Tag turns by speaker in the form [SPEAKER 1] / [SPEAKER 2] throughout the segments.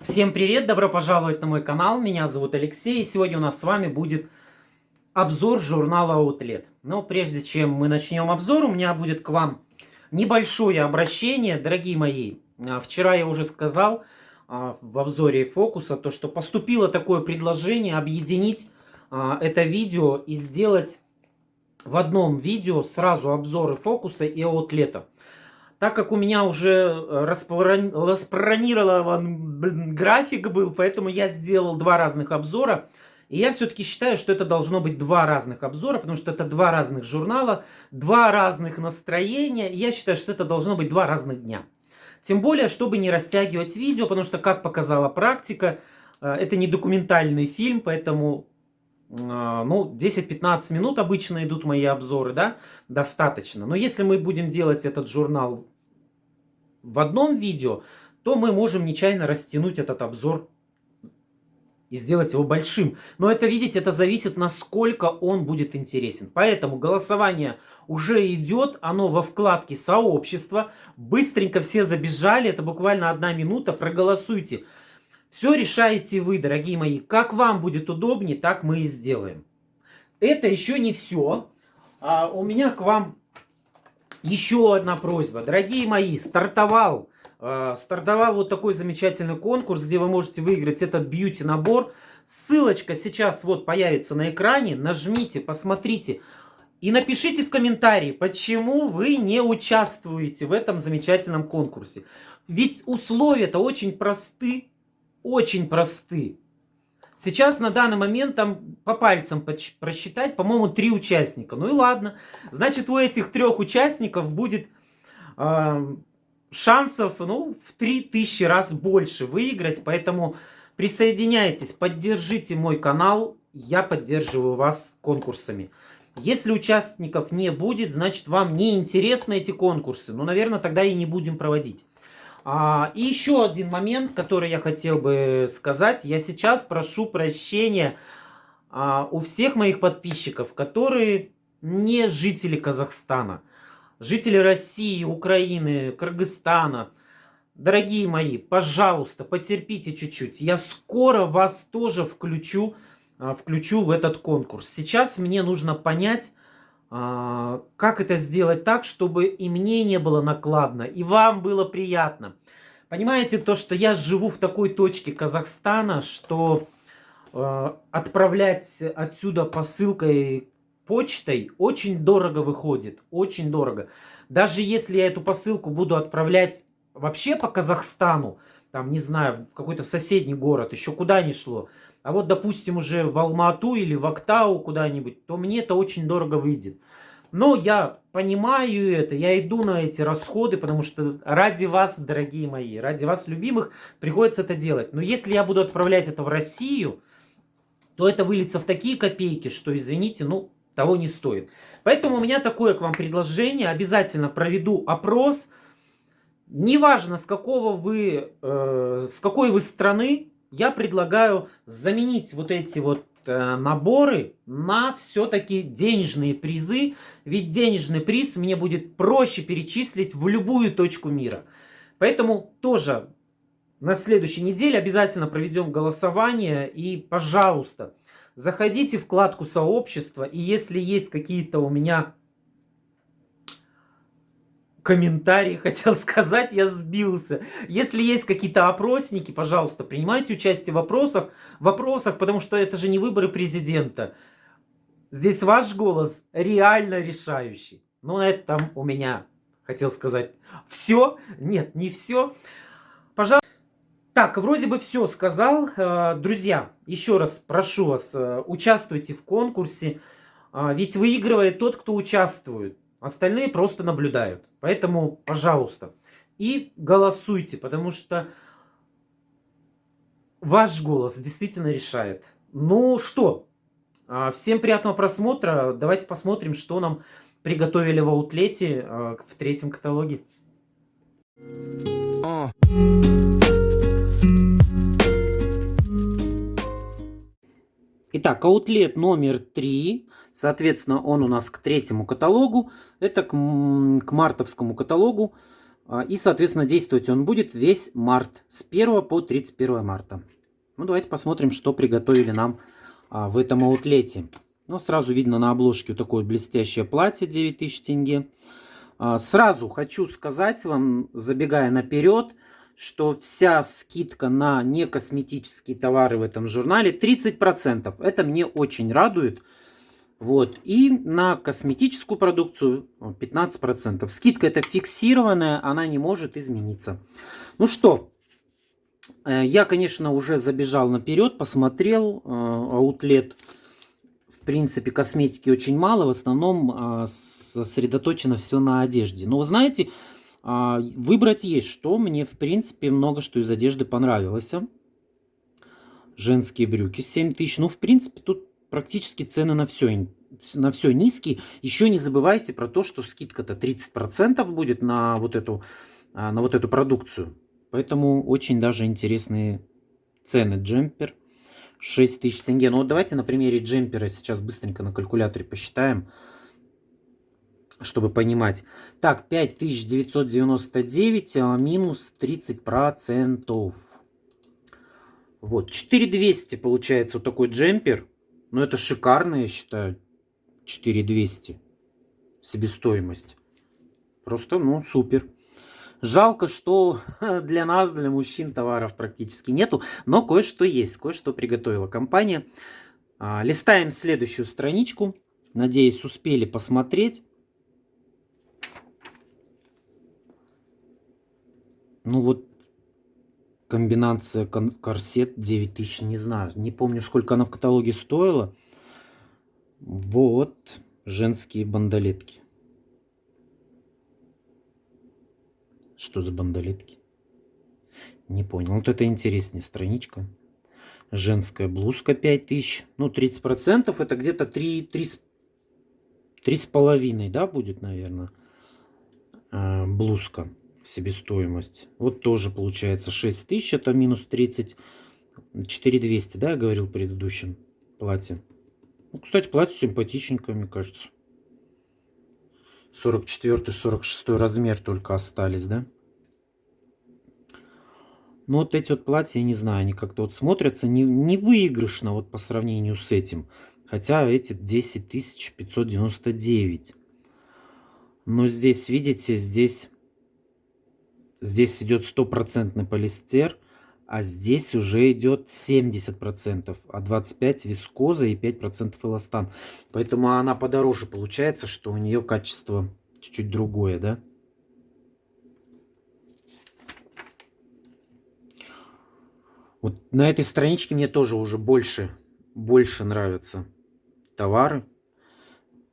[SPEAKER 1] Всем привет, добро пожаловать на мой канал, меня зовут Алексей, и сегодня у нас с вами будет обзор журнала Outlet. Но прежде чем мы начнем обзор, у меня будет к вам небольшое обращение, дорогие мои. Вчера я уже сказал в обзоре фокуса, то что поступило такое предложение объединить это видео и сделать в одном видео сразу обзоры фокуса и Outlet. Так как у меня уже распланирован график был, поэтому я сделал два разных обзора. И я все-таки считаю, что это должно быть два разных обзора, потому что это два разных журнала, два разных настроения. И я считаю, что это должно быть два разных дня. Тем более, чтобы не растягивать видео, потому что, как показала практика, это не документальный фильм, поэтому 10-15 минут обычно идут мои обзоры, да, достаточно. Но если мы будем делать этот журнал в одном видео, то мы можем нечаянно растянуть этот обзор и сделать его большим. Но это, видите, это зависит, насколько он будет интересен. Поэтому голосование уже идет, оно во вкладке «Сообщество». Быстренько все забежали, это буквально 1 минута, проголосуйте. Все решаете вы, дорогие мои. Как вам будет удобнее, так мы и сделаем. Это еще не все. У меня к вам еще одна просьба. Дорогие мои, стартовал вот такой замечательный конкурс, где вы можете выиграть этот бьюти-набор. Ссылочка сейчас вот появится на экране. Нажмите, посмотрите. И напишите в комментарии, почему вы не участвуете в этом замечательном конкурсе. Ведь условия-то очень просты. Очень просты. Сейчас на данный момент там по пальцам просчитать, по-моему, 3 участника. Ну и ладно. Значит, у этих 3 участников будет шансов в 3000 раз больше выиграть. Поэтому присоединяйтесь, поддержите мой канал. Я поддерживаю вас конкурсами. Если участников не будет, значит, вам не интересны эти конкурсы. Ну, наверное, тогда и не будем проводить. И еще один момент, который я хотел бы сказать. Я сейчас прошу прощения у всех моих подписчиков, которые не жители Казахстана. Жители России, Украины, Кыргызстана. Дорогие мои, пожалуйста, потерпите чуть-чуть. Я скоро вас тоже включу в этот конкурс. Сейчас мне нужно понять, как это сделать так, чтобы и мне не было накладно, и вам было приятно. Понимаете, то, что я живу в такой точке Казахстана, что отправлять отсюда посылкой почтой очень дорого выходит. Очень дорого. Даже если я эту посылку буду отправлять вообще по Казахстану, там, не знаю, в какой-то соседний город, еще куда ни шло, а вот, допустим, уже в Алмату или в Актау куда-нибудь, то мне это очень дорого выйдет. Но я понимаю это, я иду на эти расходы, потому что ради вас, дорогие мои, ради вас, любимых, приходится это делать. Но если я буду отправлять это в Россию, то это выльется в такие копейки, что, извините, того не стоит. Поэтому у меня такое к вам предложение. Обязательно проведу опрос. Неважно, с какой вы страны, я предлагаю заменить вот эти вот наборы на все-таки денежные призы. Ведь денежный приз мне будет проще перечислить в любую точку мира. Поэтому тоже на следующей неделе обязательно проведем голосование. И, пожалуйста, заходите в вкладку сообщества. И если есть какие-то у меня комментарии, хотел сказать, я сбился. Если есть какие-то опросники, пожалуйста, принимайте участие в вопросах, потому что это же не выборы президента. Здесь ваш голос реально решающий. Ну, на этом у меня, хотел сказать, все. Нет, не все. Пожалуйста. Так, вроде бы все сказал. Друзья, еще раз прошу вас, участвуйте в конкурсе. Ведь выигрывает тот, кто участвует. Остальные просто наблюдают. Поэтому, пожалуйста, и голосуйте, потому что ваш голос действительно решает. Ну что, всем приятного просмотра. Давайте посмотрим, что нам приготовили в аутлете в 3-м каталоге. Итак, аутлет номер 3, соответственно, он у нас к 3-му каталогу, это к мартовскому каталогу. И, соответственно, действовать он будет весь март, с 1 по 31 марта. Ну, давайте посмотрим, что приготовили нам в этом аутлете. Ну, сразу видно на обложке вот такое блестящее платье, 9000 тенге. Сразу хочу сказать вам, забегая наперед, что вся скидка на некосметические товары в этом журнале 30%. Это мне очень радует. Вот. И на косметическую продукцию 15%. Скидка это фиксированная, она не может измениться. Ну что, я, конечно, уже забежал наперед, посмотрел аутлет. В принципе, косметики очень мало, в основном сосредоточено все на одежде. Но вы знаете, выбрать есть что. Мне, в принципе, много что из одежды понравилось. Женские брюки 7000. Ну, в принципе, тут практически цены на все низкие. Еще не забывайте про то, что скидка-то 30% будет на вот эту продукцию. Поэтому очень даже интересные цены. Джемпер 6000 тенге. Ну вот давайте на примере джемпера сейчас быстренько на калькуляторе посчитаем, чтобы понимать. Так, 5999 минус 30%. Вот, 4200 получается вот такой джемпер. Ну, это шикарно, я считаю. 4200 себестоимость. Просто, ну, супер. Жалко, что для нас, для мужчин, товаров практически нету. Но кое-что есть, кое-что приготовила компания. Листаем следующую страничку. Надеюсь, успели посмотреть. Ну вот, комбинация корсет 9000, не знаю. Не помню, сколько она в каталоге стоила. Вот, женские бандалетки. Что за бандалетки? Не понял. Вот это интереснее страничка. Женская блузка 5000. Ну, 30% это где-то 3,5, да, будет, наверное, блузка. Себестоимость. Вот тоже получается 6000, это минус 30. 4200, да, я говорил в предыдущем платье. Ну, кстати, платье симпатичненькое, мне кажется. 44-46 размер только остались, да? Ну, вот эти вот платья, я не знаю, они как-то вот смотрятся не выигрышно вот по сравнению с этим. Хотя эти 10599. Но здесь, видите, здесь идет 100% полиэстер, а здесь уже идет 70%, а 25% вискоза и 5% эластан. Поэтому она подороже получается, что у нее качество чуть-чуть другое, да? Вот на этой страничке мне тоже уже больше нравятся товары.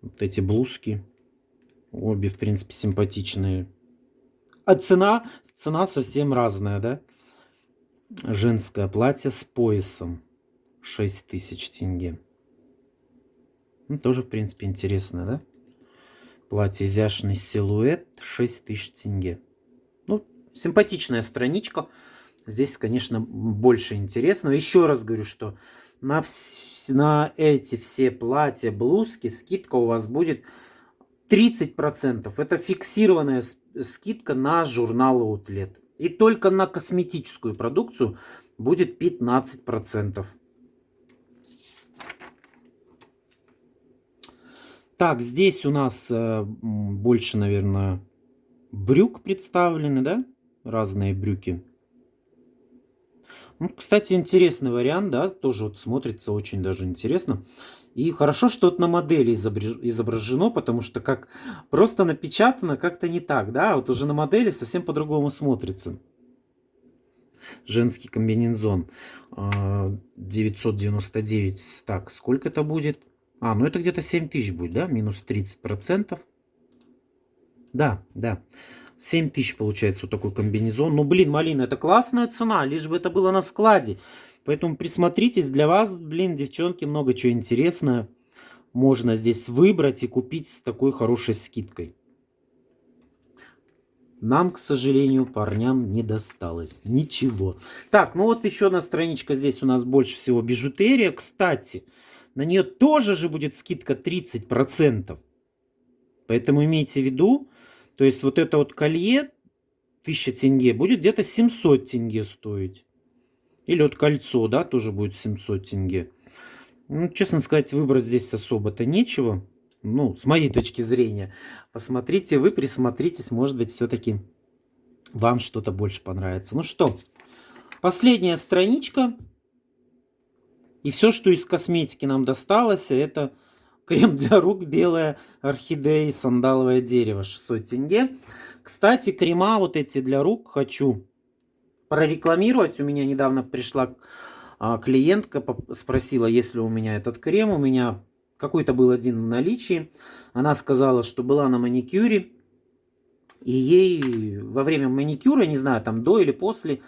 [SPEAKER 1] Вот эти блузки. Обе, в принципе, симпатичные. А цена совсем разная, да? Женское платье с поясом 6000 тенге. Ну, тоже, в принципе, интересно, да? Платье изящный силуэт 6000 тенге. Ну, симпатичная страничка. Здесь, конечно, больше интересного. Еще раз говорю, что на эти все платья, блузки скидка у вас будет 30%. Это фиксированная скидка на журнал Outlet. И только на косметическую продукцию будет 15%. Так, здесь у нас больше, наверное, брюк представлены, да? Разные брюки. Ну, кстати, интересный вариант, да, тоже вот смотрится очень даже интересно. И хорошо, что вот на модели изображено, потому что как просто напечатано, как-то не так, да, вот уже на модели совсем по-другому смотрится. Женский комбинезон 999, так, сколько это будет? Ну это где-то 7000 будет, да, минус 30%. Да, 7000 получается вот такой комбинезон. Ну, блин, малина, это классная цена, лишь бы это было на складе. Поэтому присмотритесь, для вас, блин, девчонки, много чего интересного можно здесь выбрать и купить с такой хорошей скидкой. Нам, к сожалению, парням не досталось ничего. Так, ну вот еще одна страничка. Здесь у нас больше всего бижутерия. Кстати, на нее тоже же будет скидка 30%. Поэтому имейте в виду, то есть вот это вот колье 1000 тенге, будет где-то 700 тенге стоить. Или вот кольцо, да, тоже будет 700 тенге. Ну, честно сказать, выбрать здесь особо-то нечего. Ну, с моей точки зрения. Посмотрите вы, присмотритесь, может быть, все-таки вам что-то больше понравится. Ну что, последняя страничка. И все, что из косметики нам досталось, это крем для рук белая орхидея и сандаловое дерево, 600 тенге. Кстати, крема вот эти для рук хочу прорекламировать. У меня недавно пришла клиентка, спросила, есть ли у меня этот крем. У меня какой-то был один в наличии. Она сказала, что была на маникюре. И ей во время маникюра, не знаю, там до или после,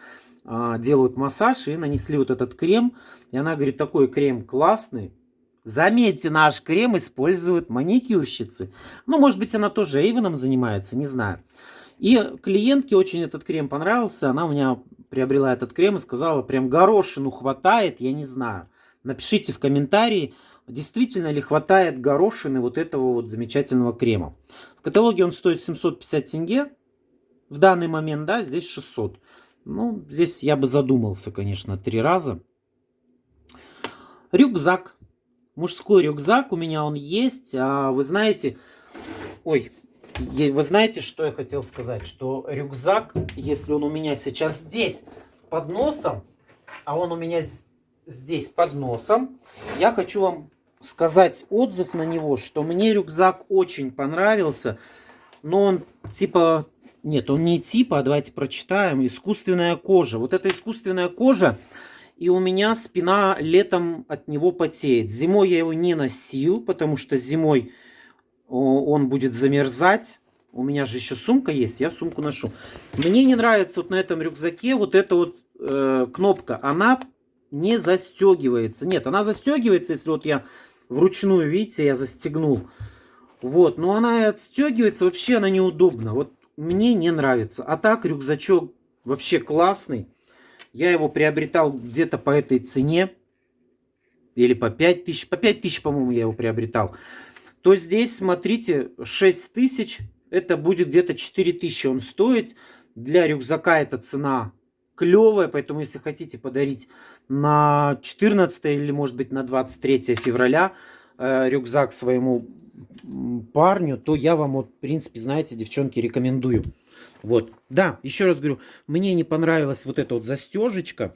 [SPEAKER 1] делают массаж и нанесли вот этот крем. И она говорит, такой крем классный. Заметьте, наш крем используют маникюрщицы. Ну, может быть, она тоже Эйвеном занимается, не знаю. И клиентке очень этот крем понравился. Она у меня приобрела этот крем и сказала, прям горошину хватает, я не знаю. Напишите в комментарии, действительно ли хватает горошины вот этого вот замечательного крема. В каталоге он стоит 750 тенге. В данный момент, да, здесь 600. Ну, здесь я бы задумался, конечно, 3 раза. Рюкзак. Мужской рюкзак у меня он есть. А вы знаете, вы знаете, что я хотел сказать? Что рюкзак, если он у меня сейчас здесь под носом, а он у меня здесь под носом, я хочу вам сказать отзыв на него, что мне рюкзак очень понравился. Но он типа... Нет, он не типа, а давайте прочитаем. Искусственная кожа. Вот эта искусственная кожа... И у меня спина летом от него потеет. Зимой я его не носил, потому что зимой он будет замерзать. У меня же еще сумка есть, я сумку ношу. Мне не нравится вот на этом рюкзаке вот эта вот кнопка. Она не застегивается. Нет, она застегивается, если вот я вручную, видите, я застегнул. Вот, но она отстегивается, вообще она неудобна. Вот мне не нравится. А так рюкзачок вообще классный. Я его приобретал где-то по этой цене. Или по 5000. По 5000, по-моему, я его приобретал. То здесь, смотрите, 6000. Это будет где-то 4000 он стоит. Для рюкзака эта цена клевая. Поэтому, если хотите подарить на 14 или, может быть, на 23 февраля рюкзак своему парню, то я вам, вот, в принципе, знаете, девчонки, рекомендую. Вот, да, еще раз говорю, мне не понравилась вот эта вот застежечка.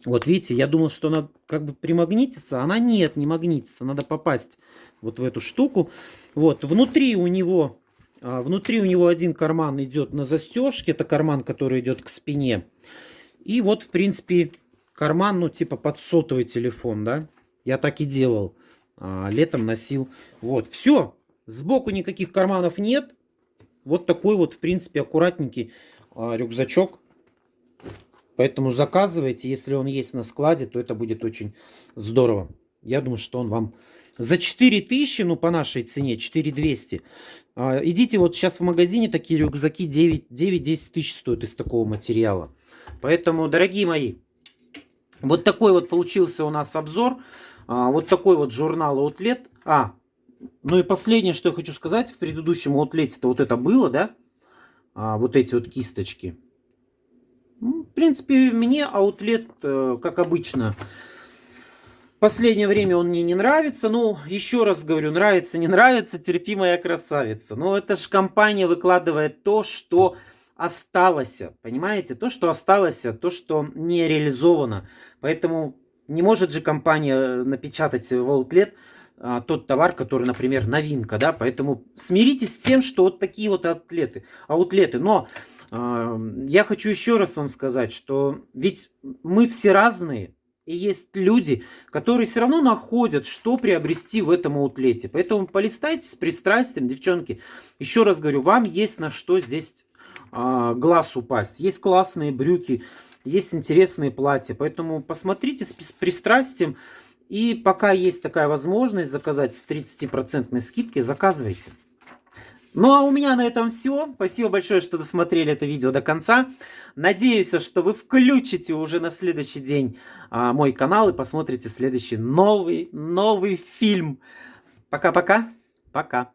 [SPEAKER 1] Вот видите, я думал, что она как бы примагнитится, она нет, не магнитится, надо попасть вот в эту штуку. Вот, внутри у него один карман идет на застежке, это карман, который идет к спине. И вот, в принципе, карман, ну, типа под сотовый телефон, да, я так и делал, летом носил. Вот, все, сбоку никаких карманов нет. Вот такой вот, в принципе, аккуратненький рюкзачок. Поэтому заказывайте. Если он есть на складе, то это будет очень здорово. Я думаю, что он вам за 4000, ну, по нашей цене, 4200. Идите вот сейчас в магазине, такие рюкзаки 9-10 тысяч стоят из такого материала. Поэтому, дорогие мои, вот такой вот получился у нас обзор. Вот такой вот журнал Outlet. Ну и последнее, что я хочу сказать, в предыдущем аутлете-то вот это было, да, вот эти вот кисточки. Ну, в принципе, мне аутлет, как обычно, в последнее время он мне не нравится. Ну, еще раз говорю, нравится, не нравится, терпи, моя красавица. Но это же компания выкладывает то, что осталось, понимаете? То, что осталось, то, что не реализовано. Поэтому не может же компания напечатать в аутлет тот товар, который, например, новинка, да, поэтому смиритесь с тем, что вот такие вот аутлеты. Но я хочу еще раз вам сказать, что ведь мы все разные, и есть люди, которые все равно находят, что приобрести в этом аутлете. Поэтому полистайте с пристрастием, девчонки. Еще раз говорю, вам есть на что здесь глаз упасть. Есть классные брюки, есть интересные платья, поэтому посмотрите с пристрастием. И пока есть такая возможность заказать с 30% скидкой, заказывайте. Ну а у меня на этом все. Спасибо большое, что досмотрели это видео до конца. Надеюсь, что вы включите уже на следующий день мой канал и посмотрите следующий новый фильм. Пока-пока. Пока.